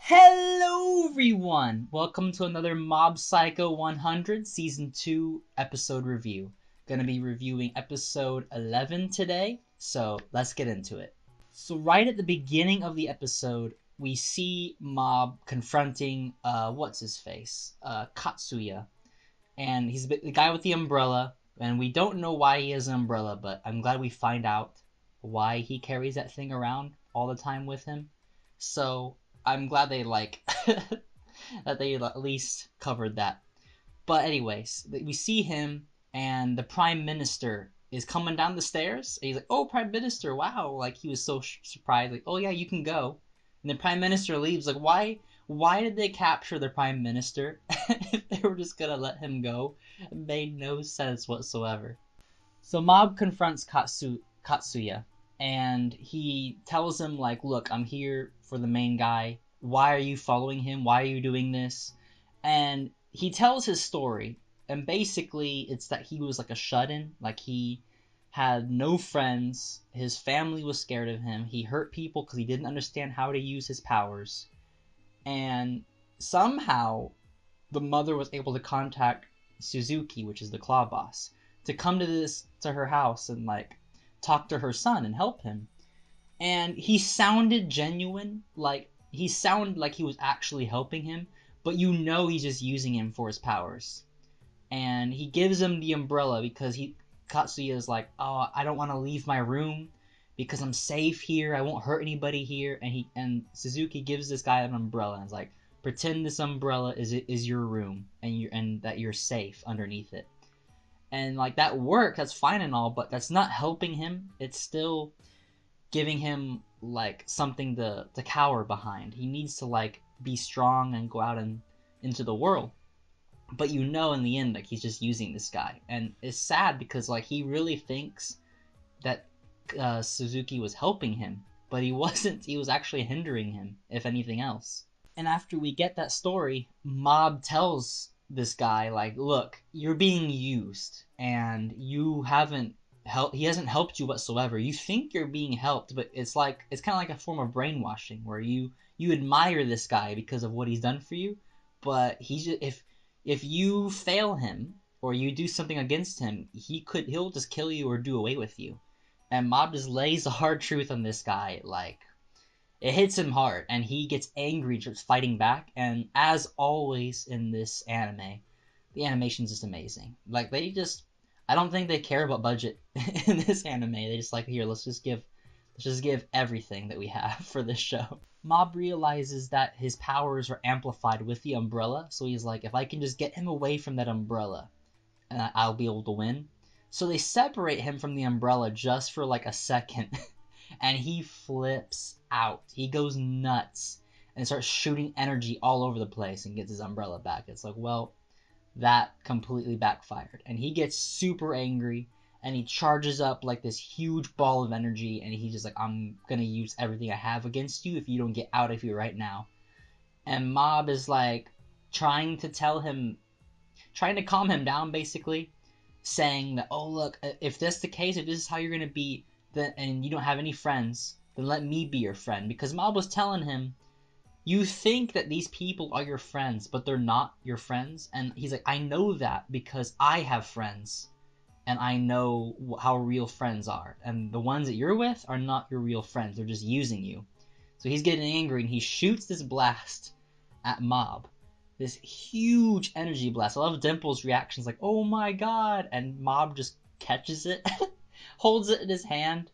Hello everyone! Welcome to another Mob Psycho 100 Season 2 episode review. Gonna be reviewing episode 11 today, so let's get into it. So right at the beginning of the episode, we see Mob confronting, Katsuya. And he's the guy with the umbrella, and we don't know why he has an umbrella, but I'm glad we find out why he carries that thing around all the time with him. So I'm glad they that they at least covered that. But anyways, we see him and the Prime Minister is coming down the stairs. And he's like, "Oh, Prime Minister, wow!" Like he was so surprised. Like, "Oh yeah, you can go." And the Prime Minister leaves. Like, why? Why did they capture the Prime Minister if they were just gonna let him go? It made no sense whatsoever. So Mob confronts Katsuya, and he tells him like, "Look, I'm here for the main guy. Why are you following him? Why are you doing this?" And he tells his story, and basically it's that he was like a shut-in, like he had no friends, his family was scared of him, he hurt people because he didn't understand how to use his powers, and somehow the mother was able to contact Suzuki, which is the claw boss, to come to her house and like talk to her son and help him. And he sounded genuine, like he sounded like he was actually helping him, but you know he's just using him for his powers. And he gives him the umbrella because Katsuya is like, "Oh, I don't want to leave my room because I'm safe here. I won't hurt anybody here." And Suzuki gives this guy an umbrella and is like, "Pretend this umbrella is your room and that you're safe underneath it." And like that worked, that's fine and all, but that's not helping him. It's still giving him like something to cower behind. He needs to like be strong and go out and into the world. But you know in the end like he's just using this guy. And it's sad because like he really thinks that Suzuki was helping him, but he wasn't. He was actually hindering him, if anything else. And after we get that story, Mob tells this guy like, "Look, you're being used and you haven't he hasn't helped you whatsoever. You think you're being helped, but it's kind of like a form of brainwashing where you admire this guy because of what he's done for you, but he's just, if you fail him or you do something against him, he'll just kill you or do away with you." And Mob just lays the hard truth on this guy, like it hits him hard, and he gets angry, just fighting back. And as always in this anime, the animation's just amazing. Like I don't think they care about budget in this anime. They just like, here, let's just give everything that we have for this show. Mob realizes that his powers are amplified with the umbrella, so he's like, if I can just get him away from that umbrella, and I'll be able to win. So they separate him from the umbrella just for like a second, and he flips out. He goes nuts and starts shooting energy all over the place and gets his umbrella back. It's like, well, that completely backfired. And he gets super angry and he charges up like this huge ball of energy, and he's just like, "I'm gonna use everything I have against you if you don't get out of here right now." And Mob is like trying to calm him down, basically saying that, "Oh look, if that's the case, if this is how you're gonna be, then and you don't have any friends, then let me be your friend." Because Mob was telling him, "You think that these people are your friends, but they're not your friends." And he's like, "I know that because I have friends, and I know how real friends are, and the ones that you're with are not your real friends. They're just using you." So he's getting angry and he shoots this blast at Mob. This huge energy blast. I love Dimple's reactions like, "Oh my god," and Mob just catches it, holds it in his hand.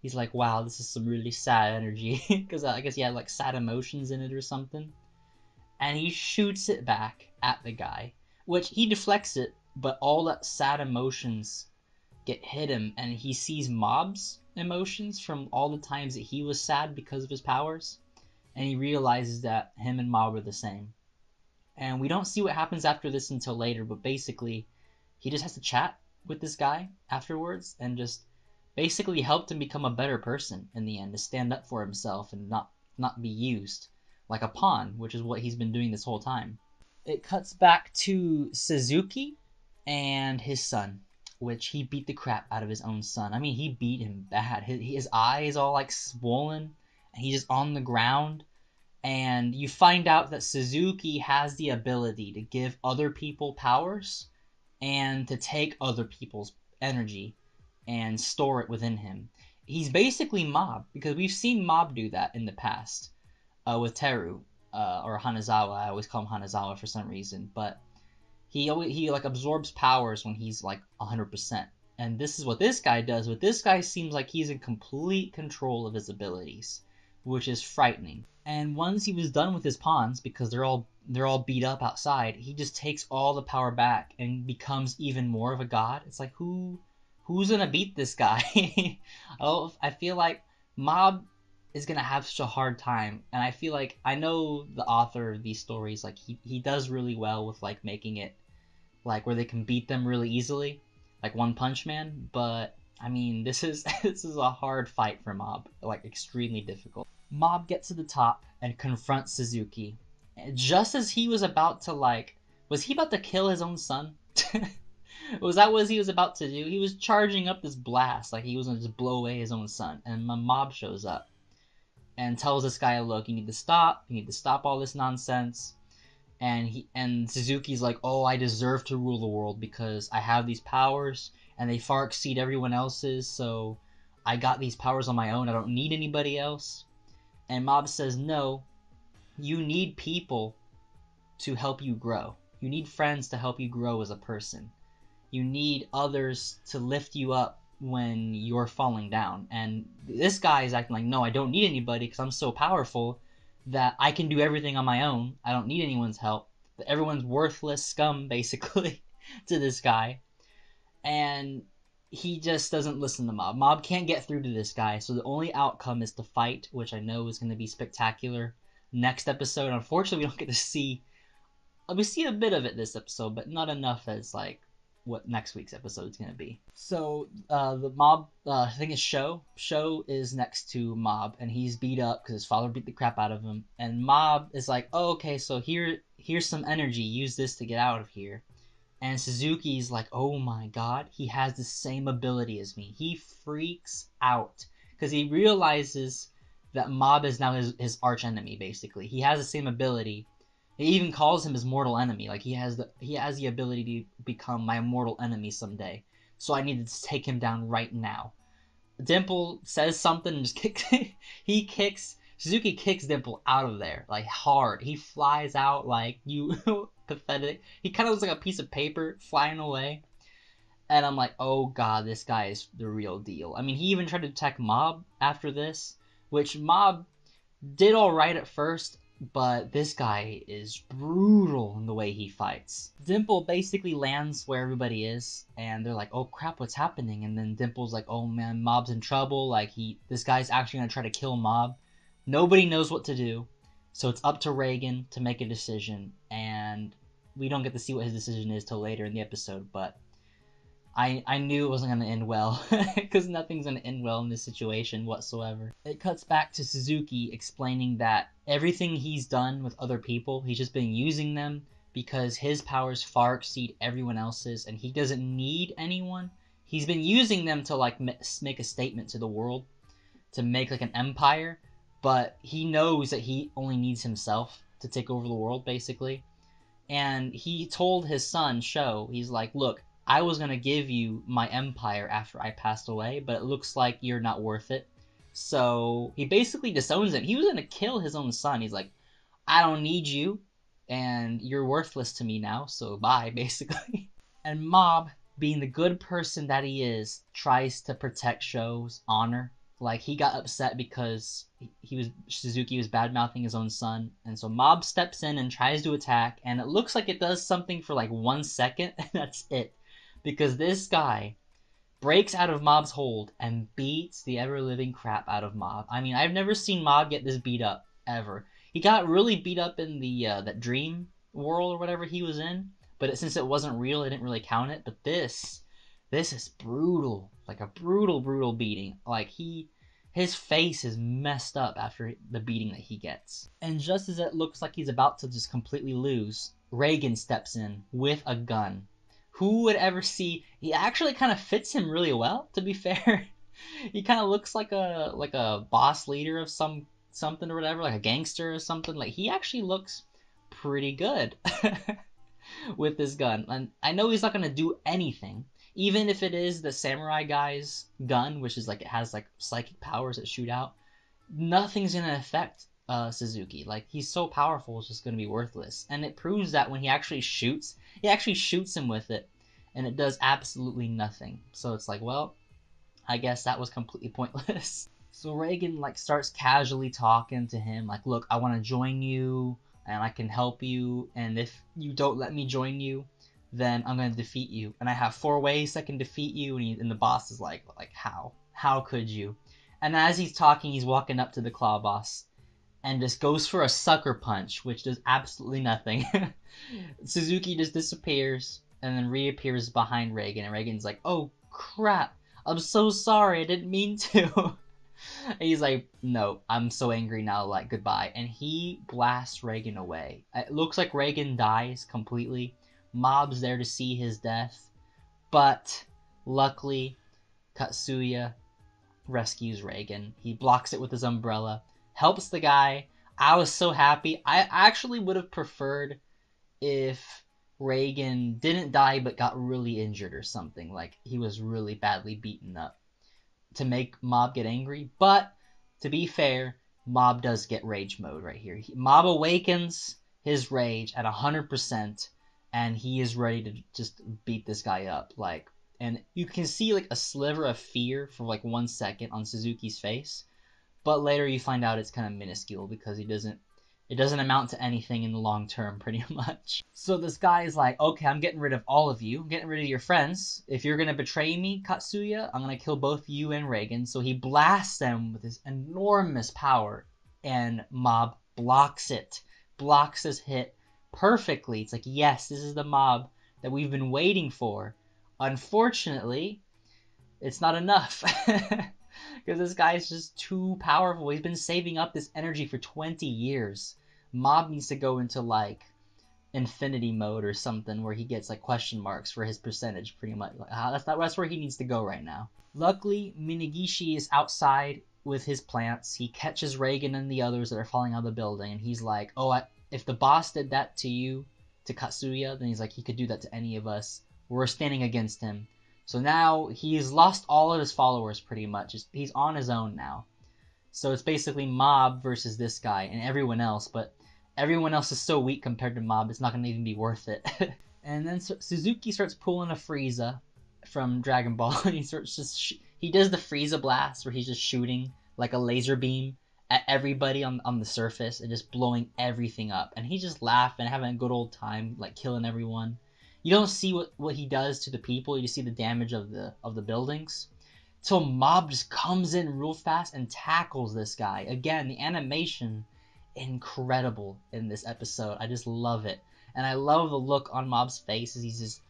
He's like, "Wow, this is some really sad energy," because I guess he had like sad emotions in it or something. And he shoots it back at the guy, which he deflects it, but all that sad emotions get hit him, and he sees Mob's emotions from all the times that he was sad because of his powers, and he realizes that him and Mob are the same. And we don't see what happens after this until later, but basically he just has to chat with this guy afterwards and just basically helped him become a better person in the end, to stand up for himself and not be used like a pawn, which is what he's been doing this whole time. It cuts back to Suzuki and his son, which he beat the crap out of his own son. I mean, he beat him bad. His eye is all like swollen, and he's just on the ground, And you find out that Suzuki has the ability to give other people powers and to take other people's energy and store it within him. He's basically Mob, because we've seen Mob do that in the past with Teru or Hanazawa. I always call him Hanazawa for some reason, but he like absorbs powers when he's like 100%. And this is what this guy does, but this guy seems like he's in complete control of his abilities, which is frightening. And once he was done with his pawns, because they're all beat up outside, he just takes all the power back and becomes even more of a god. It's like who's gonna beat this guy? I feel like Mob is gonna have such a hard time, and I feel like I know the author of these stories, like he does really well with like making it like where they can beat them really easily, like One Punch Man. But I mean, this is this is a hard fight for Mob, like extremely difficult. Mob gets to the top and confronts Suzuki, just as he was about to was he about to kill his own son? Was that what he was about to do? He was charging up this blast, like he was gonna just blow away his own son, and my Mob shows up and tells this guy, look, you need to stop all this nonsense. And Suzuki's like, oh, I deserve to rule the world because I have these powers and they far exceed everyone else's, so I got these powers on my own, I don't need anybody else. And Mob says, no, you need people to help you grow. You need friends to help you grow as a person. You need others to lift you up when you're falling down. And this guy is acting like, no, I don't need anybody because I'm so powerful that I can do everything on my own. I don't need anyone's help. Everyone's worthless scum, basically, to this guy. And he just doesn't listen to Mob. Mob can't get through to this guy, so the only outcome is to fight, which I know is going to be spectacular. Next episode, unfortunately, we don't get to see... We see a bit of it this episode, but not enough as, like, what next week's episode is going to be. So, the Mob, I think it's Sho. Sho is next to Mob, and he's beat up because his father beat the crap out of him. And Mob is like, oh, okay, so here's some energy. Use this to get out of here. And Suzuki's like, oh my god, he has the same ability as me. He freaks out because he realizes that Mob is now his arch enemy, basically. He has the same ability. He even calls him his mortal enemy. Like, he has the ability to become my mortal enemy someday. So I need to take him down right now. Dimple says something and just Suzuki kicks Dimple out of there, like, hard. He flies out like, you pathetic. He kind of looks like a piece of paper flying away. And I'm like, oh god, this guy is the real deal. I mean, he even tried to attack Mob after this, which Mob did alright at first, but this guy is brutal in the way he fights. Dimple basically lands where everybody is, and they're like, oh crap, what's happening? And then Dimple's like, oh man, Mob's in trouble, like, this guy's actually gonna try to kill Mob. Nobody knows what to do, so it's up to Reigen to make a decision, and we don't get to see what his decision is till later in the episode, but I knew it wasn't going to end well, because nothing's going to end well in this situation whatsoever. It cuts back to Suzuki explaining that everything he's done with other people, he's just been using them because his powers far exceed everyone else's, and he doesn't need anyone. He's been using them to, like, make a statement to the world, to make, like, an empire, but he knows that he only needs himself to take over the world, basically. And he told his son, Sho, he's like, look, I was going to give you my empire after I passed away, but it looks like you're not worth it. So he basically disowns him. He was going to kill his own son. He's like, I don't need you, and you're worthless to me now, so bye, basically. And Mob, being the good person that he is, tries to protect Sho's honor. Like, he got upset because Suzuki was bad-mouthing his own son, and so Mob steps in and tries to attack, and it looks like it does something for like 1 second, and that's it. Because this guy breaks out of Mob's hold and beats the ever-living crap out of Mob. I mean, I've never seen Mob get this beat up, ever. He got really beat up in the that dream world or whatever he was in, but since it wasn't real, I didn't really count it. But this is brutal. Like a brutal beating. Like, his face is messed up after the beating that he gets. And just as it looks like he's about to just completely lose, Reigen steps in with a gun. Who would ever see? He actually kind of fits him really well, to be fair. He kind of looks like a boss leader of some something or whatever, like a gangster or something. Like, he actually looks pretty good with this gun. And I know he's not gonna do anything, even if it is the samurai guy's gun, which is like it has like psychic powers that shoot out. Nothing's gonna affect Suzuki. Like, he's so powerful, it's just gonna be worthless. And it proves that when he actually shoots him with it, and it does absolutely nothing. So it's like, well, I guess that was completely pointless. So Reigen like starts casually talking to him, like, look, I want to join you, and I can help you, and if you don't let me join you, then I'm gonna defeat you, and I have 4 ways I can defeat you. And the boss is like how could you? And as he's talking, he's walking up to the claw boss and just goes for a sucker punch, which does absolutely nothing. Suzuki just disappears and then reappears behind Reigen, and Reigen's like, oh crap, I'm so sorry, I didn't mean to. And he's like, no, I'm so angry now, like, goodbye. And he blasts Reigen away. It looks like Reigen dies completely. Mob's there to see his death. But luckily, Katsuya rescues Reigen. He blocks it with his umbrella, helps the guy. I was so happy. I actually would have preferred if Reigen didn't die but got really injured or something. Like, he was really badly beaten up, to make Mob get angry. But to be fair, Mob does get rage mode right here. Mob awakens his rage at 100%, and he is ready to just beat this guy up. Like, and you can see like a sliver of fear for like 1 second on Suzuki's face, but later you find out it's kind of minuscule because it doesn't amount to anything in the long term, pretty much. So this guy is like, okay, I'm getting rid of all of you. I'm getting rid of your friends. If you're going to betray me, Katsuya, I'm going to kill both you and Reigen. So he blasts them with his enormous power, and Mob blocks it. Blocks his hit perfectly. It's like, yes, this is the Mob that we've been waiting for. Unfortunately, it's not enough. Because this guy's just too powerful. He's been saving up this energy for 20 years. Mob needs to go into like infinity mode or something where he gets like question marks for his percentage, pretty much. That's where he needs to go right now. Luckily, Minagishi is outside with his plants. He catches Reigen and the others that are falling out of the building, and he's like, oh, if the boss did that to you, to Katsuya, then he's like, he could do that to any of us. We're standing against him. So now he's lost all of his followers pretty much. He's on his own now. So it's basically Mob versus this guy and everyone else, but everyone else is so weak compared to Mob, it's not going to even be worth it. And then Suzuki starts pulling a Frieza from Dragon Ball. He does the Frieza blast where he's just shooting like a laser beam at everybody on the surface and just blowing everything up. And he's just laughing, having a good old time, like killing everyone. You don't see what he does to the people. You just see the damage of the buildings. Till Mob just comes in real fast and tackles this guy. Again, the animation, incredible in this episode. I just love it. And I love the look on Mob's face as he's just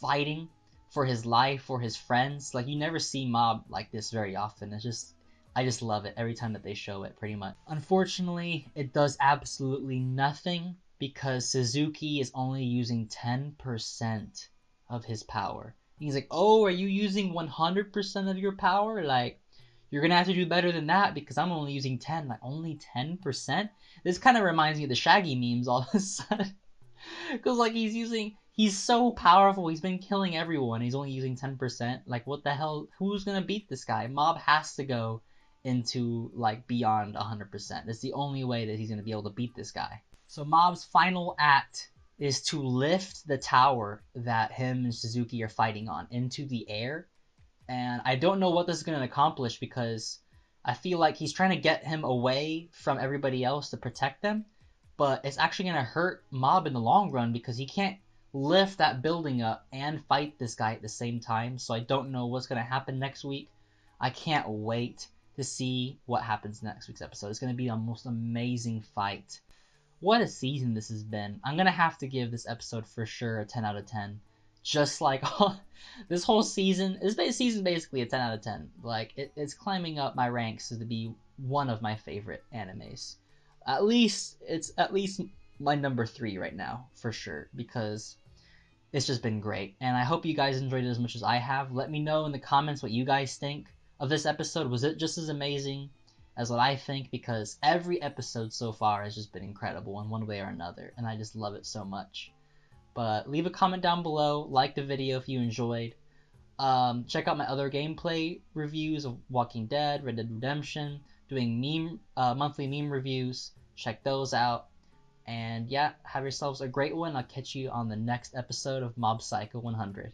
fighting for his life, for his friends. Like, you never see Mob like this very often. I just love it every time that they show it, pretty much. Unfortunately, it does absolutely nothing, because Suzuki is only using 10% of his power. He's like, oh, are you using 100% of your power? Like, you're going to have to do better than that because I'm only using 10. Like, only 10%? This kind of reminds me of the Shaggy memes all of a sudden. Because, like, he's so powerful. He's been killing everyone. He's only using 10%. Like, what the hell? Who's going to beat this guy? Mob has to go into, like, beyond 100%. That's the only way that he's going to be able to beat this guy. So Mob's final act is to lift the tower that him and Suzuki are fighting on into the air. And I don't know what this is going to accomplish because I feel like he's trying to get him away from everybody else to protect them. But it's actually going to hurt Mob in the long run because he can't lift that building up and fight this guy at the same time. So I don't know what's going to happen next week. I can't wait to see what happens next week's episode. It's going to be the most amazing fight. What a season this has been. I'm going to have to give this episode for sure a 10 out of 10. Just like this whole season. This season is basically a 10 out of 10. Like, it's climbing up my ranks to be one of my favorite animes. It's at least my number 3 right now, for sure. Because it's just been great. And I hope you guys enjoyed it as much as I have. Let me know in the comments what you guys think of this episode. Was it just as amazing That's what I think, because every episode so far has just been incredible in one way or another, and I just love it so much. But leave a comment down below, like the video if you enjoyed. Check out my other gameplay reviews of Walking Dead, Red Dead Redemption, doing monthly meme reviews. Check those out. And yeah, have yourselves a great one. I'll catch you on the next episode of Mob Psycho 100.